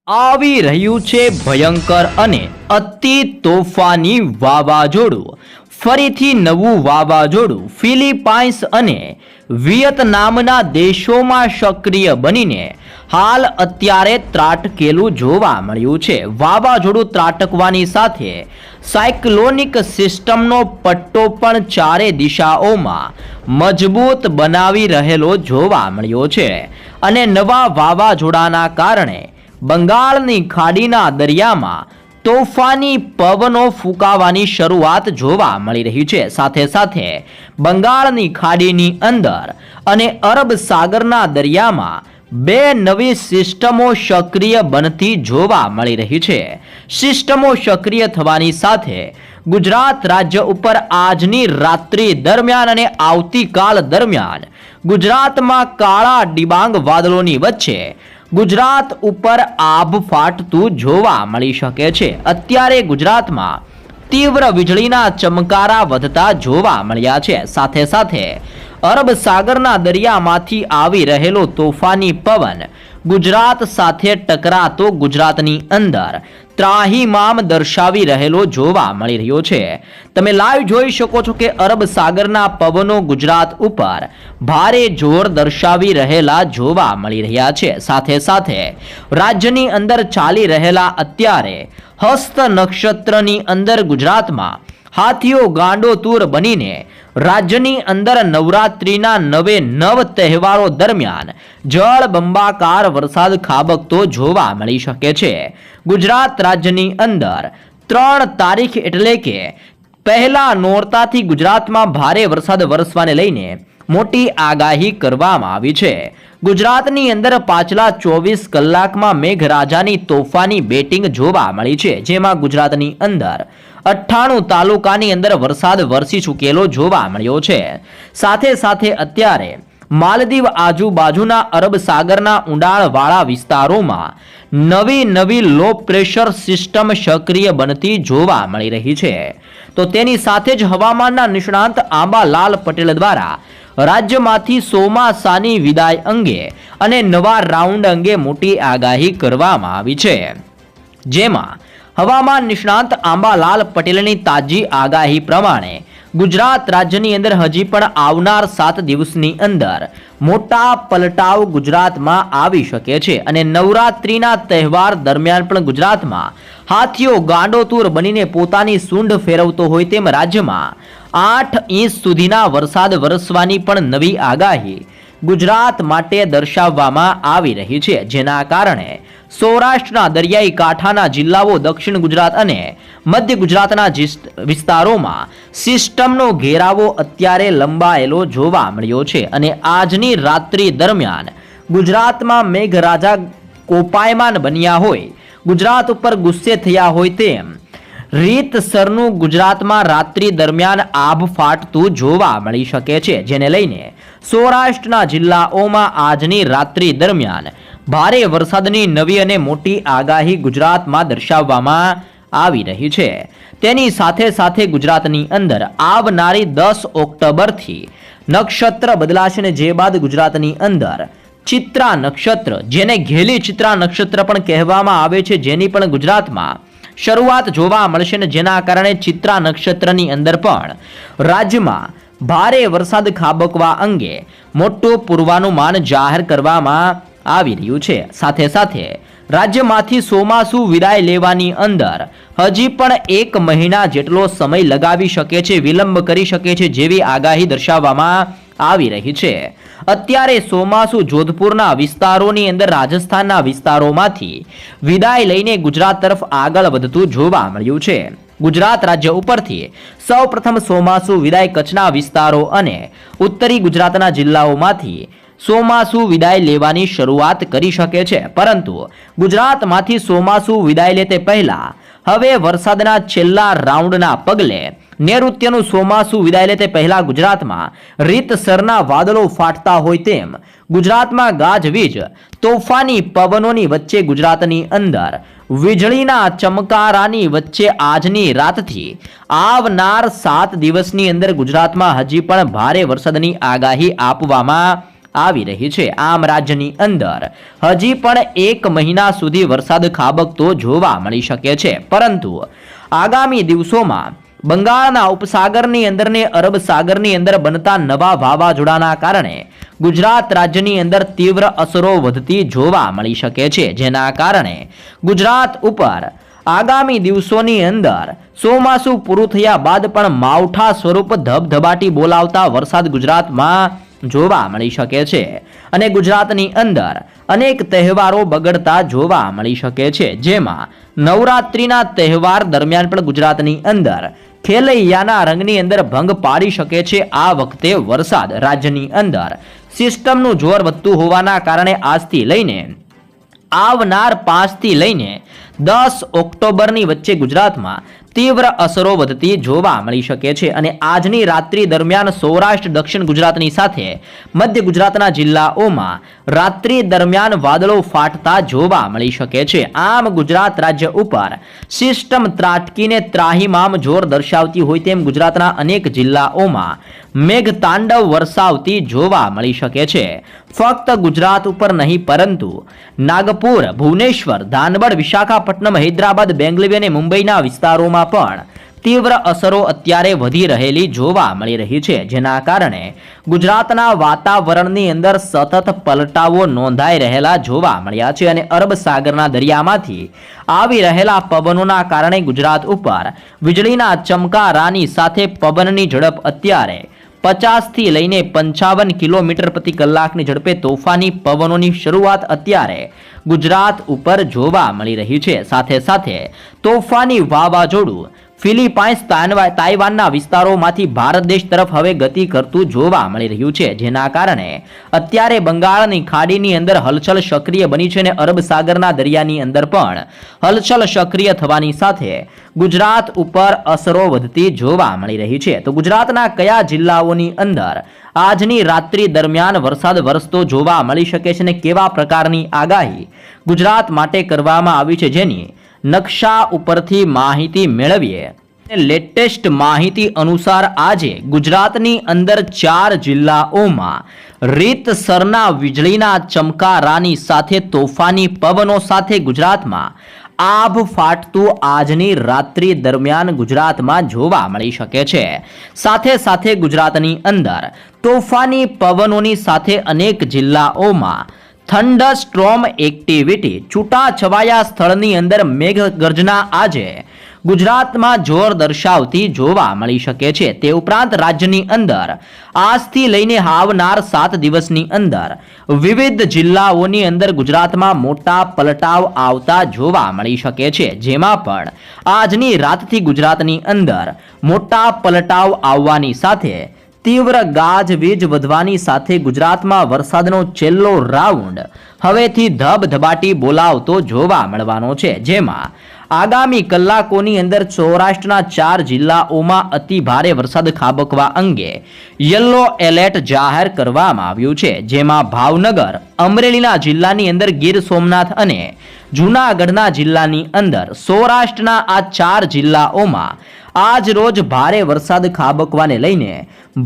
આવી રહ્યું છે ભયંકર અને અતિ તોફાની વાવાઝોડું. ફરીથી નવું વાવાઝોડું ફિલિપાઇન્સ અને વિયેતનામના દેશોમાં સક્રિય બનીને હાલ અત્યારે ત્રાટકેલું જોવા મળ્યું છે. વાવાઝોડું ત્રાટકવાની સાથે સાયક્લોનિક સિસ્ટમનો પટ્ટો પણ ચારે દિશાઓમાં મજબૂત બનાવી રહેલો જોવા મળ્યો છે અને નવા વાવાઝોડાના કારણે બંગાળની ખાડીના દરિયામાં તોફાની પવનો ફૂંકાવાની શરૂઆત જોવા મળી રહી છે. સાથે સાથે બંગાળની ખાડીની અંદર અને અરબ સાગરના દરિયામાં બે નવી સિસ્ટમો સક્રિય બનતી જોવા મળી રહી છે. સિસ્ટમો સક્રિય થવાની સાથે ગુજરાત રાજ્ય ઉપર આજની રાત્રિ દરમિયાન અને આવતીકાલ દરમિયાન ગુજરાતમાં કાળા ડિબાંગ વાદળોની વચ્ચે ગુજરાત ઉપર આભ ફાટતું જોવા મળી શકે છે. અત્યારે ગુજરાતમાં તીવ્ર વીજળીના ચમકારા વધતા જોવા મળ્યા છે. સાથે સાથે અરબ સાગરના દરિયામાંથી આવી રહેલો તોફાની પવન ગુજરાત સાથે ટકરાતો ગુજરાતની અંદર ત્રાહિમામ દર્શાવી રહેલો જોવા મળી રહ્યો છે. તમે લાઈવ જોઈ શકો છો કે અરબ સાગરના પવનો ગુજરાત ઉપર ભારે જોર દર્શાવી રહેલા જોવા મળી રહ્યા છે. સાથે સાથે રાજ્યની અંદર ચાલી રહેલા અત્યારે હસ્ત નક્ષત્રની અંદર ગુજરાતમાં હાથીઓ ગાંડો તૂર બનીને રાજ્યની અંદર નવરાત્રિના નવે નવ તહેવારો દરમિયાન જળ બંબાકાર વરસાદ ખાબકતો જોવા મળી શકે છે. ગુજરાત રાજ્યની અંદર 3 તારીખ એટલે કે પહેલા નોરતાથી ગુજરાતમાં ભારે વરસાદ વરસવાને લઈને મોટી આગાહી કરવામાં આવી છે. ગુજરાતની અંદર પાછલા 24 કલાકમાં મેઘરાજાની તોફાની બેટિંગ જોવા મળી છે, જેમાં ગુજરાતની અંદર 98 તાલુકાની અંદર વરસાદ વરસી ચૂકેલો જોવા મળ્યો છે. સાથે સાથે અત્યારે માલદીવ આજુબાજુના અરબ સાગરના ઊંડાણવાળા વિસ્તારોમાં નવી લો પ્રેશર સિસ્ટમ સક્રિય બનતી જોવા મળી રહી છે. તો તેની સાથે જ હવામાનના નિષ્ણાંત આંબાલાલ પટેલ દ્વારા રાજ્યમાંથી ચોમાસાની વિદાય અંગે અને નવા રાઉન્ડ અંગે મોટી આગાહી કરવામાં આવી છે. જેમાં હવામાન નિષ્ણાંત આંબાલાલ પટેલની તાજી આગાહી પ્રમાણે ગુજરાત રાજ્યની અંદર હજી પણ આવનાર 7 દિવસની અંદર મોટા પલટાવ ગુજરાતમાં આવી શકે છે અને નવરાત્રિના તહેવાર દરમિયાન પણ ગુજરાતમાં હાથીઓ ગાંડોતૂર બનીને પોતાની સૂંઢ ફેરવતો હોય તેમ રાજ્યમાં 8 ઇંચ સુધીના વરસાદ વરસવાની પણ નવી આગાહી ગુજરાત માટે દર્શાવવામાં આવી રહી છે. જેના કારણે સૌરાષ્ટ્રના દરિયાઈ કાંઠાના જિલ્લાઓ, દક્ષિણ ગુજરાત અને મધ્ય ગુજરાતના વિસ્તારોમાં સિસ્ટમનો ઘેરાવો અત્યારે લંબાયેલો જોવા મળ્યો છે અને આજની રાત્રિ દરમિયાન ગુજરાતમાં મેઘરાજા કોપાયમાન બન્યા હોય, ગુજરાત ઉપર ગુસ્સે થયા હોય તેમ રીતસરનું ગુજરાતમાં રાત્રિ દરમિયાન આભ ફાટતું જોવા મળી શકે છે. જેને લઈને સૌરાષ્ટ્રના જિલ્લાઓમાં આજની રાત્રિ દરમિયાન ભારે વરસાદની નવી અને મોટી આગાહી ગુજરાતમાં દર્શાવવામાં આવી રહી છે. તેની સાથે સાથે ગુજરાતની અંદર આવનારી 10 ઓક્ટોબરથી નક્ષત્ર બદલાશે અને જે બાદ ગુજરાતની અંદર ચિત્રા નક્ષત્ર, જેને ઘેલી ચિત્રા નક્ષત્ર પણ કહેવામાં આવે છે, જેની પણ ગુજરાતમાં શરૂઆત જોવા મળશે ને જેના કારણે ચિત્રા નક્ષત્રની અંદર પણ રાજ્યમાં ભારે વરસાદ ખાબકવા અંગે મોટું પૂર્વાનુમાન જાહેર કરવામાં આવી રહ્યું છે. સાથે સાથે રાજ્યમાંથી ચોમાસુ વિદાય લેવાની અંદર હજી પણ 1 મહિના જેટલો સમય લગાવી શકે છે, વિલંબ કરી શકે છે, જેવી આગાહી દર્શાવવામાં આવી રહી છે. અત્યારે ચોમાસુ જોધપુરના વિસ્તારોની અંદર રાજસ્થાનના વિસ્તારોમાંથી વિદાય લઈને ગુજરાત તરફ આગળ વધતું જોવા મળ્યું છે. ગુજરાત રાજ્ય ઉપરથી સૌપ્રથમ ચોમાસુ વિદાય કચ્છના વિસ્તારો અને ઉત્તરી ગુજરાતના જિલ્લાઓમાંથી ચોમાસુ વિદાય લેવાની શરૂઆત કરી શકે છે. પરંતુ ગુજરાતમાંથી ચોમાસુ વિદાય લે તે પહેલા હવે વરસાદના છેલ્લા રાઉન્ડના પગલે નૈઋત્યનું ચોમાસુ વિદાય લે તે પહેલા ગુજરાતમાં રીતસરના વાદળો ફાટતા હોય તેમ ગુજરાતમાં ગાજવીજ તોફાની પવનોની વચ્ચે ગુજરાતની અંદર વીજળીના ચમકારાની વચ્ચે આજની રાતથી આવનાર 7 દિવસની અંદર ગુજરાતમાં હજી પણ ભારે વરસાદની આગાહી આપવામાં આવી રહી છે. આમ રાજ્યની અંદર હજી પણ 1 મહિના સુધી વરસાદ ખાબકતો જોવા મળી શકે છે, પરંતુ આગામી દિવસોમાં બંગાળના ઉપસાગરની અંદર ને અરબ સાગરની અંદર બનતા નવા વાવાઝોડાના કારણે ગુજરાત રાજ્યની અંદર તીવ્ર અસરો વધતી જોવા મળી શકે છે, જેના કારણે ગુજરાત ઉપર આગામી દિવસોની અંદર ચોમાસું પૂરું થયા બાદ પણ માવઠા સ્વરૂપ ધબધબાટી બોલાવતા વરસાદ ગુજરાતમાં જોવા મળી શકે છે અને ગુજરાતની અંદર અનેક તહેવારો બગડતા જોવા મળી શકે છે, જેમાં નવરાત્રિના તહેવાર દરમિયાન પણ ગુજરાતની અંદર ખેલૈયાના રંગની અંદર ભંગ પાડી શકે છે. આ વખતે વરસાદ રાજ્યની અંદર સિસ્ટમનું જોર વધતું હોવાના કારણે આજથી લઈને આવનાર 5 થી લઈને 10 ઓક્ટોબરની વચ્ચે ગુજરાતમાં તીવ્ર અસરો વધતી જોવા મળી શકે છે અને આજની રાત્રિ દરમિયાન સૌરાષ્ટ્ર દક્ષિણ ગુજરાતની સાથે મધ્ય ગુજરાતના જિલ્લાઓમાં રાત્રિ દરમિયાન વાદળો ફાટતા જોવા મળી શકે છે. આમ ગુજરાત રાજ્ય ઉપર સિસ્ટમ ત્રાટકીને ત્રાહિમામ જોર દર્શાવતી હોય તેમ ગુજરાતના અનેક જિલ્લાઓમાં મેઘતાંડવ વરસાવતી જોવા મળી શકે છે. ફક્ત ગુજરાત ઉપર નહીં પરંતુ નાગપુર, ભુવનેશ્વર, ધાનબડ, વિશાખાપટ્ટનમ, હૈદરાબાદ, બેંગલુરુ અને મુંબઈના વિસ્તારોમાં પણ તીવ્ર અસરો અત્યારે વધી રહેલી જોવા મળી રહી છે, જેના કારણે ગુજરાતના વાતાવરણની અંદર સતત પલટાવો નોંધાઈ રહેલા જોવા મળ્યા છે અને અરબ સાગરના દરિયામાંથી આવી રહેલા પવનોના કારણે ગુજરાત ઉપર વીજળીના ચમકારાની સાથે પવનની ઝડપ અત્યારે 50 થી લઈને 55 કિલોમીટર પ્રતિ કલાકની ઝડપે તોફાની પવનોની શરૂઆત અત્યારે ગુજરાત ઉપર જોવા મળી રહી છે. સાથે સાથે તોફાની વાવાઝોડું ફિલિપાઇન્સ, તાઇવાનના વિસ્તારોમાંથી ભારત દેશ તરફ હવે ગતિ કરતું જોવા મળી રહ્યું છે, જેના કારણે અત્યારે બંગાળની ખાડીની અંદર હલચલ સક્રિય બની છે અને અરબ સાગરના દરિયાની અંદર પણ હલચલ સક્રિય થવાની સાથે ગુજરાત ઉપર અસરો વધતી જોવા મળી રહી છે. તો ગુજરાતના કયા જિલ્લાઓની અંદર આજની રાત્રિ દરમિયાન વરસાદ વરસતો જોવા મળી શકે છે અને કેવા પ્રકારની આગાહી ગુજરાત માટે કરવામાં આવી છે, જેની નકશા ઉપરથી માહિતી મેળવીએ. લેટેસ્ટ માહિતી અનુસાર આજે ગુજરાતની અંદર 4 જિલ્લાઓમાં રીતસરના વીજળીના ચમકારાની સાથે તોફાની પવનો સાથે ગુજરાતમાં આભ ફાટતું આજની રાત્રિ દરમિયાન ગુજરાતમાં જોવા મળી શકે છે. સાથે સાથે ગુજરાતની અંદર તોફાની પવનોની સાથે અનેક જિલ્લાઓમાં થંડરસ્ટ્રોમ એક્ટિવિટી, છૂટાછવાયા સ્થળની અંદર મેઘગર્જના આજે ગુજરાતમાં જોર દર્શાવતી જોવા મળી શકે છે. તે ઉપરાંત રાજ્યની અંદર આજથી લઈને આવનાર 7 દિવસની અંદર વિવિધ જિલ્લાઓની અંદર ગુજરાતમાં મોટા પલટાવ આવતા જોવા મળી શકે છે, જેમાં પણ આજની રાતથી ગુજરાતની અંદર મોટા પલટાવ આવવાની સાથે તીવ્ર ગાજવીજ વધવાની સાથે ગુજરાતમાં વરસાદનો છેલ્લો રાઉન્ડ હવેથી ધબધબાટી બોલાવતો જોવા મળવાનો છે, જેમાં આગામી કલાકોની અંદર સૌરાષ્ટ્રના 4 જિલ્લાઓમાં અતિ ભારે વરસાદ ખાબકવા અંગે યલો એલર્ટ જાહેર કરવામાં આવ્યું છે, જેમાં ભાવનગર, અમરેલીના જિલ્લાની અંદર ગીર સોમનાથ અને જૂનાગઢના જિલ્લાની અંદર સૌરાષ્ટ્રના આ 4 જિલ્લાઓમાં આજ રોજ ભારે વરસાદ ખાબકવાને લઈને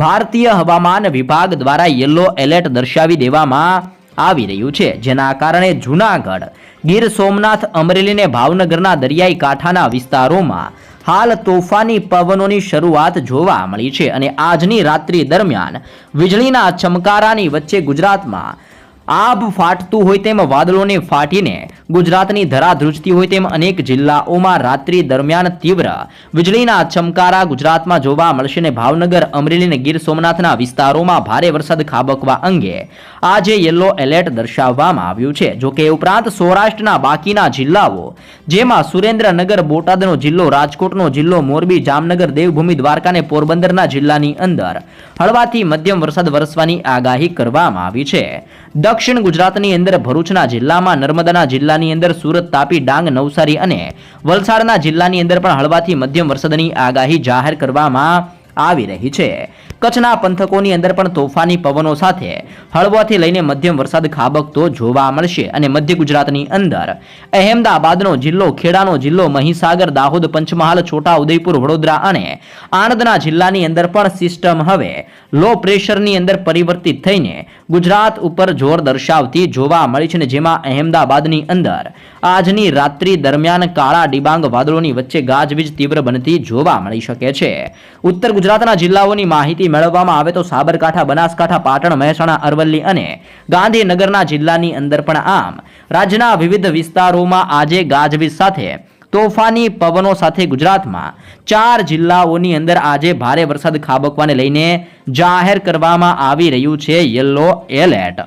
ભારતીય હવામાન વિભાગ દ્વારા યલો એલર્ટ દર્શાવી દેવામાં આવી રહ્યું છે, જેના કારણે જૂનાગઢ, ગીર સોમનાથ, અમરેલી અને ભાવનગરના દરિયાઈ કાંઠાના વિસ્તારોમાં હાલ તોફાની પવનોની શરૂઆત જોવા મળી છે અને આજની રાત્રિ દરમિયાન વીજળીના ચમકારાની વચ્ચે ગુજરાતમાં આભ ફાટતું હોય તેમ વાદળોને ફાટીને ગુજરાતની ધરા ધ્રુજતી હોય તેમ અનેક જિલ્લાઓમાં રાત્રિ દરમિયાન તીવ્ર વીજળીના ચમકારા ગુજરાતમાં જોવા મળશે અને ભાવનગર, અમરેલી અને ગીર સોમનાથના વિસ્તારોમાં ભારે વરસાદ ખાબકવા અંગે આજે યલો એલર્ટ દર્શાવવામાં આવ્યું છે. જો કે ઉપરાંત સૌરાષ્ટ્રના બાકીના જિલ્લાઓ જેમાં સુરેન્દ્રનગર, બોટાદનો જિલ્લો, રાજકોટનો જિલ્લો, મોરબી, જામનગર, દેવભૂમિ, દ્વારકા અને પોરબંદરના જિલ્લાની અંદર હળવાથી મધ્યમ વરસાદ વરસવાની આગાહી કરવામાં આવી છે. દક્ષિણ ગુજરાતની અંદર ભરૂચના જિલ્લામાં, નર્મદાના જિલ્લાની અંદર સુરત, તાપી, ડાંગ, નવસારી અને વલસાડના જિલ્લાની અંદર પણ હળવાથી મધ્યમ વરસાદની આગાહી જાહેર કરવામાં આવી રહી છે. કચ્છના પંથકોની અંદર પણ તોફાની પવનો સાથે હળવાથી લઈને મધ્યમ વરસાદ ખાબકતો જોવા મળશે અને મધ્ય ગુજરાતની અંદર અહેમદાબાદનો જિલ્લો, ખેડાનો જિલ્લો, મહીસાગર, દાહોદ, પંચમહાલ, છોટા ઉદેપુર, વડોદરા અને આણંદના જિલ્લાની અંદર પણ સિસ્ટમ હવે લો પ્રેશરની અંદર પરિવર્તિત થઈને ગુજરાત ઉપર જોર દર્શાવતી જોવા મળી છે, જેમાં અહેમદાબાદની અંદર આજની રાત્રિ દરમિયાન કાળા ડિબાંગ વાદળોની વચ્ચે ગાજવીજ તીવ્ર બનતી જોવા મળી શકે છે. ઉત્તર ગુજરાતના જિલ્લાઓની માહિતી મેળવવામાં આવે તો સાબરકાંઠા, બનાસકાંઠા, પાટણ, મહેસાણા, અરવલ્લી અને ગાંધીનગરના જિલ્લાની અંદર પણ આમ રાજ્યના વિવિધ વિસ્તારોમાં આજે ગાજવીજ સાથે તોફાની પવનો સાથે ગુજરાતમાં 4 જિલ્લાઓની અંદર આજે ભારે વરસાદ ખાબકવાને લઈને જાહેર કરવામાં આવી રહ્યું છે યલો એલર્ટ.